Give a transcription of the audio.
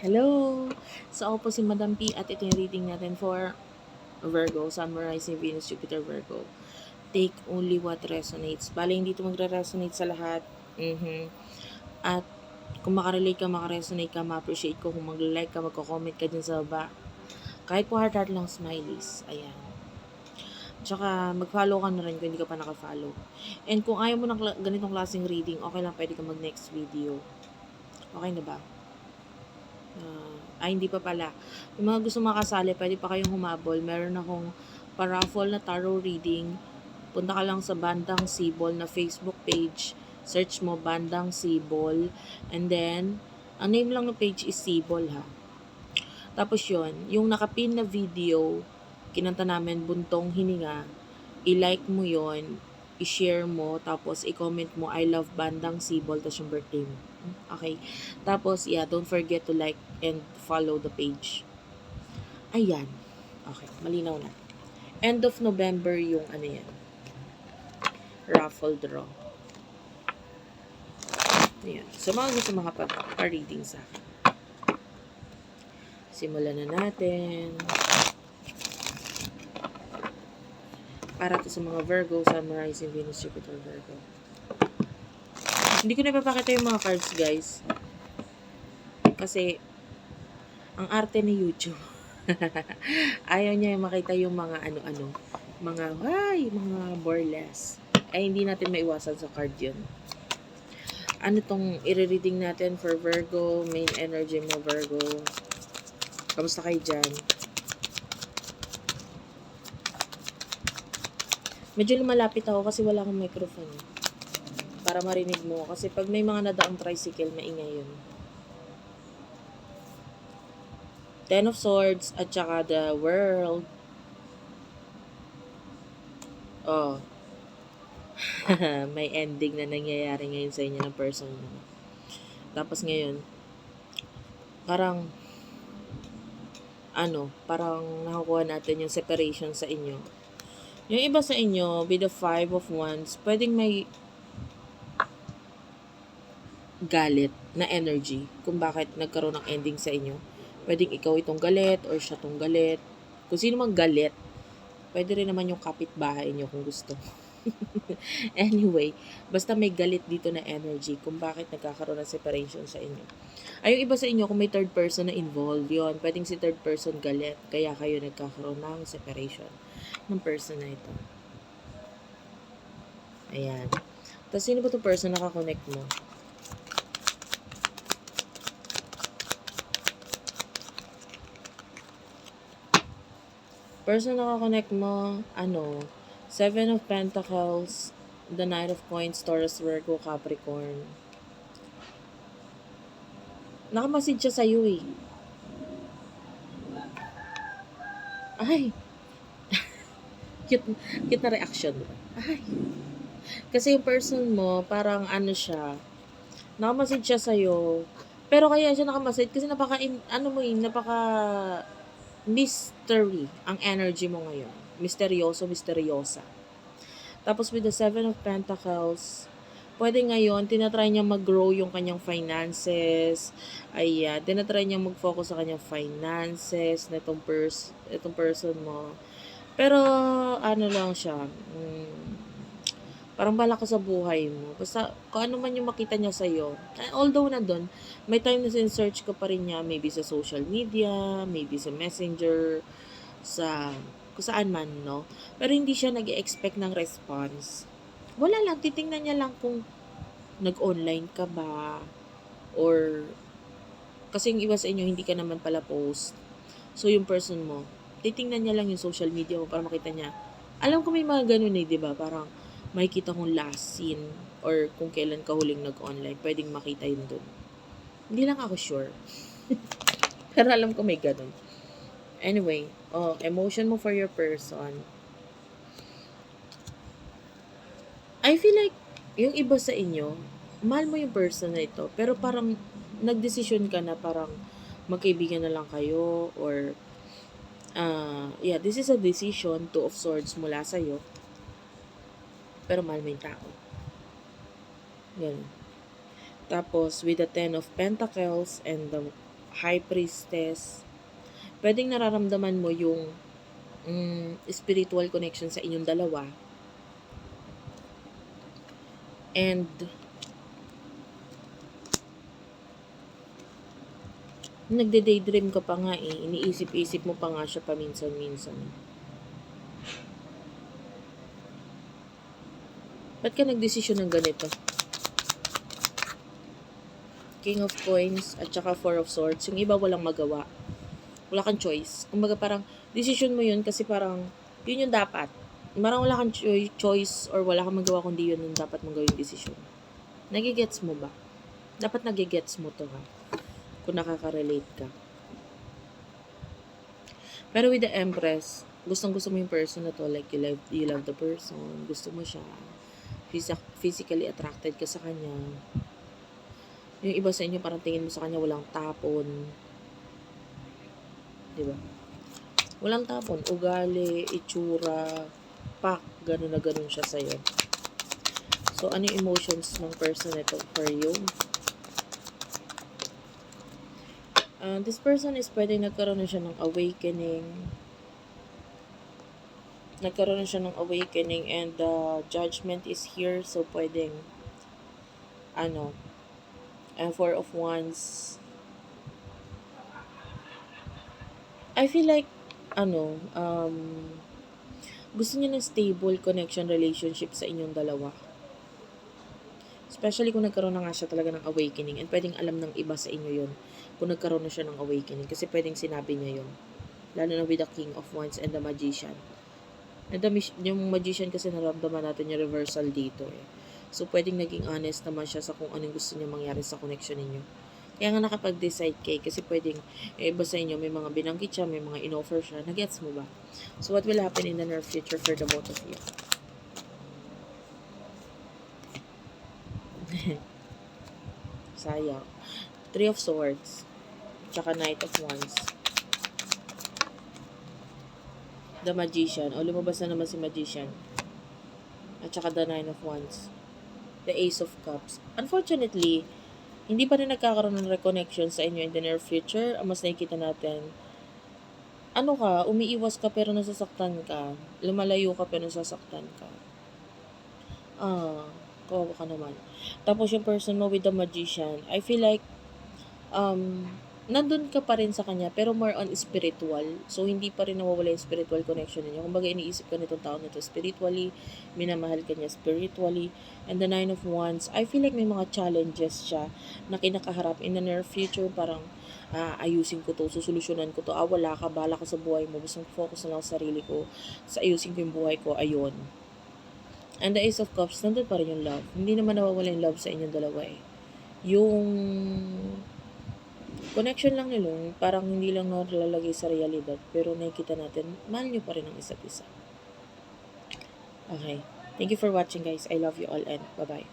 Hello! So, ako po si Madam P at ito yung reading natin for Virgo, Sun, Moon, Rising, Venus, Jupiter, Virgo. Take only what resonates. Bale, hindi ito magre-resonate sa lahat. At kung makarelate ka, makaresonate ka, ma-appreciate ko. Kung mag-like ka, magko-comment ka dyan sa baba. Kahit po heart lang smileys. Ayan. Tsaka, mag-follow ka na rin kung hindi ka pa naka-follow. And kung ayaw mo ng ganitong klaseng reading, okay lang, pwede ka mag-next video. Okay na ba? Hindi pa pala. Yung mga gusto makasali, pwede pa kayong humabol. Meron akong paraffle na tarot reading. Punta ka lang sa Bandang Sibol na Facebook page. Search mo Bandang Sibol. And then, ang name lang ng page is Sibol ha. Tapos yon, yung nakapin na video, kinanta namin Buntong Hininga, i-like mo yon, i-share mo, tapos i-comment mo, I love Bandang Sibol, tapos yung birthday mo. Okay? Tapos, yeah, don't forget to like and follow the page. Ayan. Okay, malinaw na. End of November yung ano yan. Raffle draw. Ayan. So, mga gusto makapag-reading sa akin. Simulan na natin. Para to sa mga Virgo, Sun, Rising, Venus, Jupiter, Virgo. Hindi ko na ipapakita yung mga cards, guys. Kasi, ang arte ni YouTube. Ayaw niya makita yung mga ano-ano. Mga burlesque. Ay, hindi natin maiwasan sa card yun. Ano tong i-reading natin for Virgo, main energy mo, Virgo. Kamusta kayo dyan? Medyo lumalapit ako kasi wala akong microphone. Para marinig mo. Kasi pag may mga nadaang tricycle, maingay yun. Ten of Swords at saka the World. Oh. May ending na nangyayari ngayon sa inyo ng person mo. Tapos ngayon, parang nakukuha natin yung separation sa inyo. Yung iba sa inyo, with the 5 of Wands, pwedeng may galit na energy kung bakit nagkaroon ng ending sa inyo. Pwedeng ikaw itong galit or siya itong galit. Kung sino mang galit, pwede rin naman yung kapitbahay nyo kung gusto. Anyway, basta may galit dito na energy kung bakit nagkakaroon ng separation sa inyo. Ay, yung iba sa inyo, kung may third person na involved, yun, pwedeng si third person galit, kaya kayo nagkakaroon ng separation ng person na ito. Ayan. Tapos, sino ba itong person na nakakonect mo? Person na nakakonect mo, Seven of Pentacles, the Knight of Coins, Taurus, Virgo, Capricorn. Nakamasid siya sa'yo eh. Ay! cute na reaction. Ay! Kasi yung person mo, parang siya, nakamasid siya sa'yo. Pero kaya siya nakamasid kasi napaka mystery ang energy mo ngayon. Misteryoso, misteryosa. Tapos with the Seven of Pentacles, pwede ngayon, tinatry niya mag-grow yung kanyang finances. Tinatry niya mag-focus sa kanyang finances na itong person mo. Pero, lang siya, parang bala ka sa buhay mo. Basta, kung ano man yung makita niya sa'yo. Although na doon, may time na sin-search ka pa rin niya, maybe sa social media, maybe sa messenger, kung saan man, no? Pero hindi siya nag-expect ng response. Wala lang, titingnan niya lang kung nag-online ka ba, or, kasi yung iba sa inyo, hindi ka naman pala post. So, yung person mo, titingnan niya lang yung social media mo para makita niya. Alam ko may mga ganun di ba? Parang, makikita kong last scene or kung kailan ka huling nag-online, pwedeng makita yun dun. Hindi lang ako sure. Pero alam ko may ganun. Anyway, emotion mo for your person. I feel like, yung iba sa inyo, mahal mo yung person na ito, pero parang nagdesisyon ka na parang magkaibigan na lang kayo or this is a decision, Two of Swords mula sa'yo. Pero mahal mo yung tao. Ganun. Tapos, with the Ten of Pentacles and the High Priestess. Pwedeng nararamdaman mo yung spiritual connection sa inyong dalawa. And nagde-daydream ka pa nga eh. Iniisip-isip mo pa nga siya paminsan-minsan. Ba't ka nagdesisyon ng ganito? King of Coins at saka Four of Swords. Yung iba walang magawa. Wala kang choice. Kumbaga parang, decision mo yun kasi parang, yun yung dapat. Marang wala kang choice or wala kang magawa kundi yun yung dapat mong gawing decision. Nagigets mo ba? Dapat nagigets mo to ha. Kung nakaka-relate ka. Pero with the Empress, gustong-gusto mo yung person na to. Like, you love the person. Gusto mo siya. Physically attracted ka sa kanya. Yung iba sa inyo, parang tingin mo sa kanya walang tapon. Diba? Walang tapon. Ugali, itsura, pak, ganun na ganun siya sa'yo. So, ano yung emotions ng person ito for you? This person is pwedeng nagkaroon na siya ng awakening. Nagkaroon na siya ng awakening and judgment is here. So, pwedeng and Four of Wands. I feel like, gusto niyo ng stable connection relationship sa inyong dalawa. Especially kung nagkaroon na nga siya talaga ng awakening and pwedeng alam ng iba sa inyo yun kung nagkaroon na siya ng awakening kasi pwedeng sinabi niya yun. Lalo na with the King of Wands and the Magician. And yung Magician kasi naramdaman natin yung reversal dito eh. So, pwedeng naging honest naman siya sa kung anong gusto niya mangyari sa connection ninyo. Kaya nga nakapag-decide kayo kasi pwedeng iba sa inyo may mga binanggit siya, may mga in-offer siya. Nagets mo ba? So, what will happen in the near future for the both of you? Sayang. Three of Swords. Tsaka Knight of Wands. The Magician. O, lumabas na naman si Magician. At saka the Nine of Wands. The Ace of Cups. Unfortunately, hindi pa rin nagkakaroon ng reconnection sa inyo in the near future. Ang mas nakikita natin, umiiwas ka pero nasasaktan ka. Lumalayo ka pero nasasaktan ka. Kawawa ka naman. Tapos yung person mo with the Magician, I feel like, nandun ka pa rin sa kanya, pero more on spiritual. So, hindi pa rin nawawala yung spiritual connection ninyo. Kumbaga, iniisip ka nitong tao nito spiritually, minamahal ka niya spiritually. And the Nine of Wands, I feel like may mga challenges siya na kinakaharap in the near future. Parang, ayusin ko to, susolusyonan ko to. Wala ka, bala ka sa buhay mo. Gusto focus na lang sa sarili ko. Sa ayusin ko yung buhay ko, ayun. And the Ace of Cups, nandun pa rin yung love. Hindi naman nawawala yung love sa inyong dalawa eh. Yung connection lang nila, parang hindi lang nalalagay sa realidad, pero nakikita natin, mahal nyo pa rin ang isa't isa. Okay. Thank you for watching guys. I love you all and bye-bye.